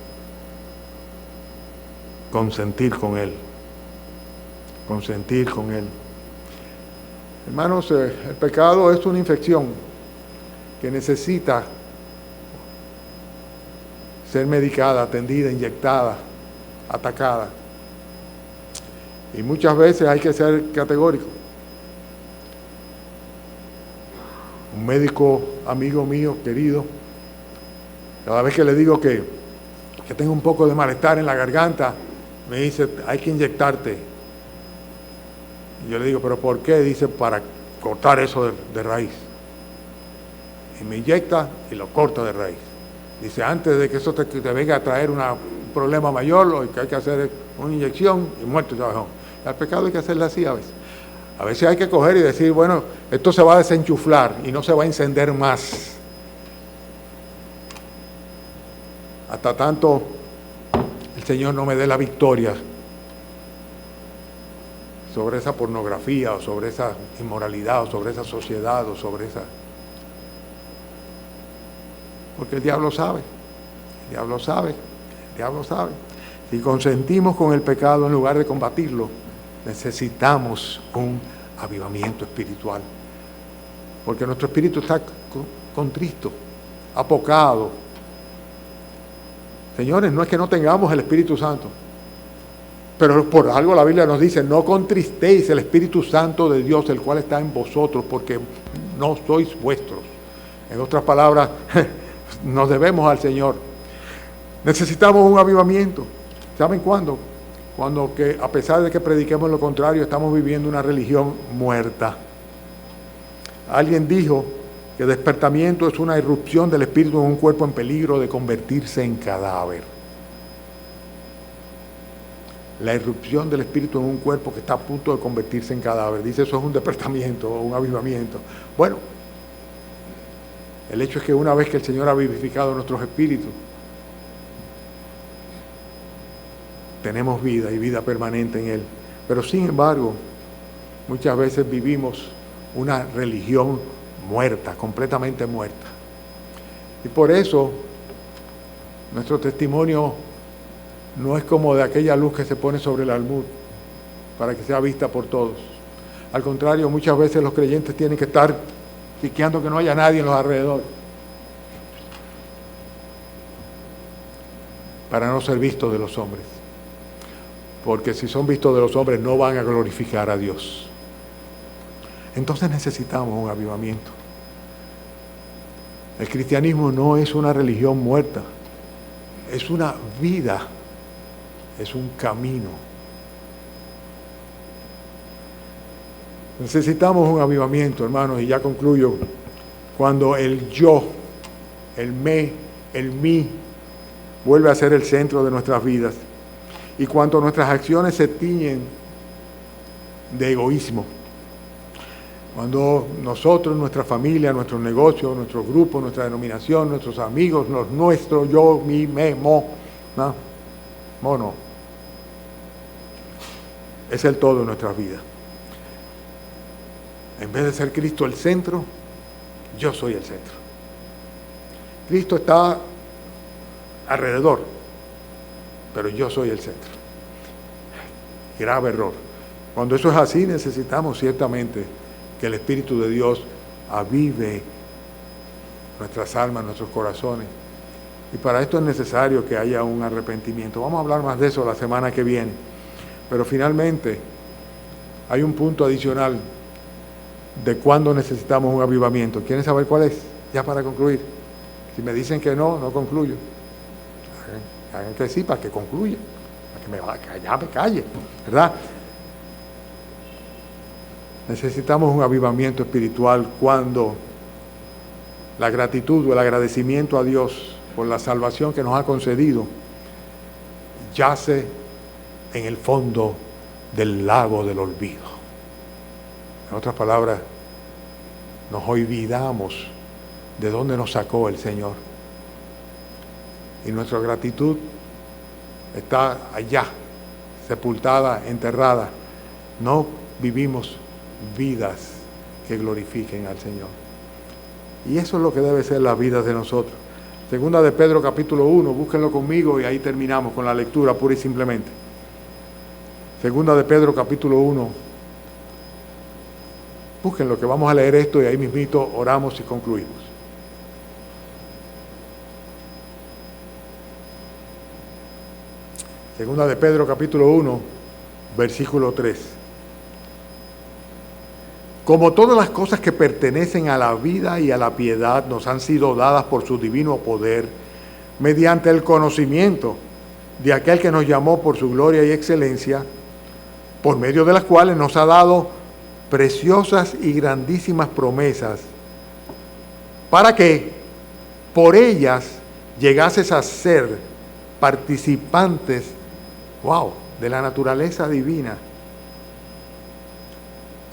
consentir con él. Consentir con él. Hermanos, el pecado es una infección que necesita ser medicada, atendida, inyectada, atacada. Y muchas veces hay que ser categórico. Un médico amigo mío, querido, cada vez que le digo que tengo un poco de malestar en la garganta, me dice, hay que inyectarte. Y yo le digo, ¿pero por qué? Dice, para cortar eso de raíz. y me inyecta y lo corta de raíz. Dice, antes de que eso te venga a traer un problema mayor, lo que hay que hacer es una inyección y muerte de abejón. El pecado hay que hacerle así a veces. A veces hay que coger y decir, bueno, esto se va a desenchuflar y no se va a encender más. Hasta tanto el Señor no me dé la victoria sobre esa pornografía, o sobre esa inmoralidad, o sobre esa sociedad, o sobre esa... Porque el diablo sabe, el diablo sabe, el diablo sabe. Si consentimos con el pecado en lugar de combatirlo, necesitamos un avivamiento espiritual. Porque nuestro espíritu está contristo, apocado. Señores, no es que no tengamos el Espíritu Santo, pero por algo la Biblia nos dice, no contristéis el Espíritu Santo de Dios, el cual está en vosotros, porque no sois vuestros. En otras palabras, nos debemos al Señor. Necesitamos un avivamiento. ¿Saben cuándo? Cuando que a pesar de que prediquemos lo contrario, estamos viviendo una religión muerta. Alguien dijo que despertamiento es una irrupción del espíritu en un cuerpo en peligro de convertirse en cadáver. La irrupción del espíritu en un cuerpo que está a punto de convertirse en cadáver. Dice, eso es un despertamiento o un avivamiento. Bueno, el hecho es que una vez que el Señor ha vivificado nuestros espíritus, tenemos vida y vida permanente en Él. Pero sin embargo, muchas veces vivimos una religión muerta, completamente muerta. Y por eso, nuestro testimonio no es como de aquella luz que se pone sobre el almud para que sea vista por todos. Al contrario, muchas veces los creyentes tienen que estar chequeando que no haya nadie en los alrededores para no ser vistos de los hombres. Porque si son vistos de los hombres no van a glorificar a Dios. Entonces necesitamos un avivamiento. El cristianismo no es una religión muerta, es una vida, es un camino. Necesitamos un avivamiento, hermanos, y ya concluyo. Cuando el yo, el me, el mí, vuelve a ser el centro de nuestras vidas, y cuando nuestras acciones se tiñen de egoísmo, cuando nosotros, nuestra familia, nuestros negocios, nuestros grupos, nuestra denominación, nuestros amigos, los nuestros, yo, mi, me, mo, ¿no? Mono, es el todo de nuestras vidas. En vez de ser Cristo el centro, yo soy el centro. Cristo está alrededor, pero yo soy el centro. Grave error. Cuando eso es así, necesitamos ciertamente que el Espíritu de Dios avive nuestras almas, nuestros corazones. Y para esto es necesario que haya un arrepentimiento. Vamos a hablar más de eso la semana que viene. Pero finalmente, hay un punto adicional de cuándo necesitamos un avivamiento. ¿Quieren saber cuál es? Ya para concluir. Si me dicen que no, no concluyo. Hagan que sí, para que concluya. Para que ya me calle, ¿verdad? Necesitamos un avivamiento espiritual cuando la gratitud o el agradecimiento a Dios por la salvación que nos ha concedido yace en el fondo del lago del olvido. En otras palabras, nos olvidamos de dónde nos sacó el Señor. Y nuestra gratitud está allá, sepultada, enterrada. No vivimos vidas que glorifiquen al Señor. Y eso es lo que debe ser la vida de nosotros. Segunda de Pedro capítulo 1, búsquenlo conmigo y ahí terminamos con la lectura pura y simplemente. Segunda de Pedro capítulo 1. Búsquenlo, que vamos a leer esto y ahí mismito oramos y concluimos. Segunda de Pedro capítulo 1, versículo 3. Como todas las cosas que pertenecen a la vida y a la piedad nos han sido dadas por su divino poder, mediante el conocimiento de aquel que nos llamó por su gloria y excelencia, por medio de las cuales nos ha dado preciosas y grandísimas promesas, para que por ellas llegases a ser participantes, de la naturaleza divina,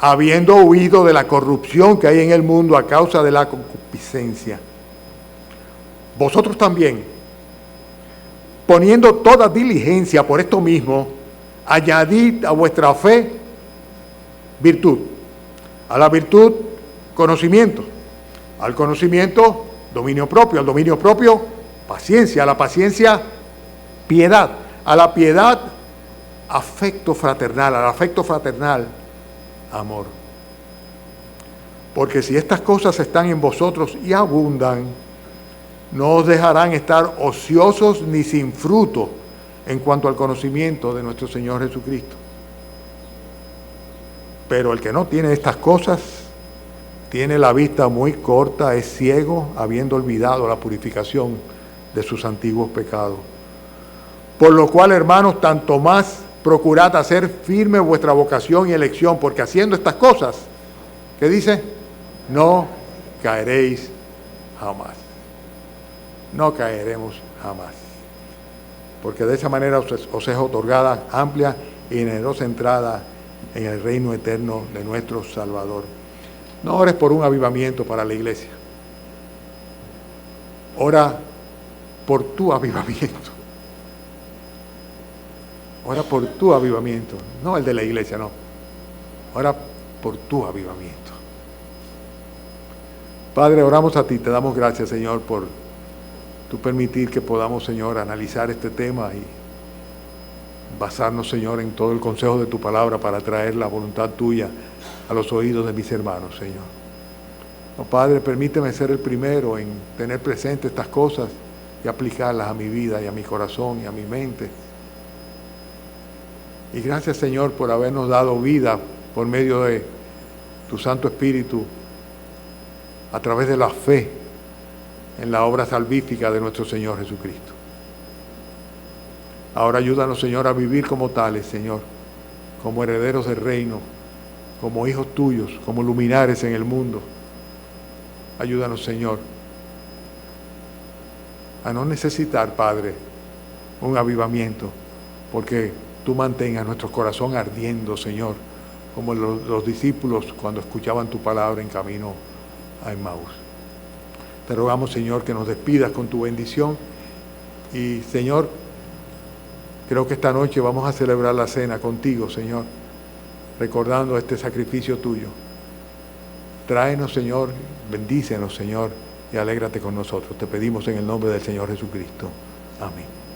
habiendo huido de la corrupción que hay en el mundo a causa de la concupiscencia. Vosotros también, poniendo toda diligencia por esto mismo, añadid a vuestra fe virtud, a la virtud conocimiento, al conocimiento dominio propio, al dominio propio paciencia, a la paciencia piedad, a la piedad afecto fraternal, al afecto fraternal amor. Porque si estas cosas están en vosotros y abundan, no os dejarán estar ociosos ni sin fruto en cuanto al conocimiento de nuestro Señor Jesucristo. Pero el que no tiene estas cosas, tiene la vista muy corta, es ciego, habiendo olvidado la purificación de sus antiguos pecados. Por lo cual, hermanos, tanto más procurad hacer firme vuestra vocación y elección, porque haciendo estas cosas, ¿qué dice? No caeréis jamás. No caeremos jamás. Porque de esa manera os es otorgada amplia y generosa entrada en el reino eterno de nuestro Salvador. No ores por un avivamiento para la iglesia. Ora por tu avivamiento. Ora por tu avivamiento, no el de la iglesia, no. Ora por tu avivamiento. Padre, oramos a ti, te damos gracias, Señor, por tu permitir que podamos, Señor, analizar este tema y basarnos, Señor, en todo el consejo de tu palabra para traer la voluntad tuya a los oídos de mis hermanos, Señor. Oh, Padre, permíteme ser el primero en tener presente estas cosas y aplicarlas a mi vida y a mi corazón y a mi mente. Y gracias, Señor, por habernos dado vida por medio de tu Santo Espíritu a través de la fe en la obra salvífica de nuestro Señor Jesucristo. Ahora ayúdanos, Señor, a vivir como tales, Señor, como herederos del reino, como hijos tuyos, como luminares en el mundo. Ayúdanos, Señor, a no necesitar, Padre, un avivamiento, porque tú mantengas nuestro corazón ardiendo, Señor, como los discípulos cuando escuchaban tu palabra en camino a Emmaús. Te rogamos, Señor, que nos despidas con tu bendición. Y, Señor, creo que esta noche vamos a celebrar la cena contigo, Señor, recordando este sacrificio tuyo. Tráenos, Señor, bendícenos, Señor, y alégrate con nosotros. Te pedimos en el nombre del Señor Jesucristo. Amén.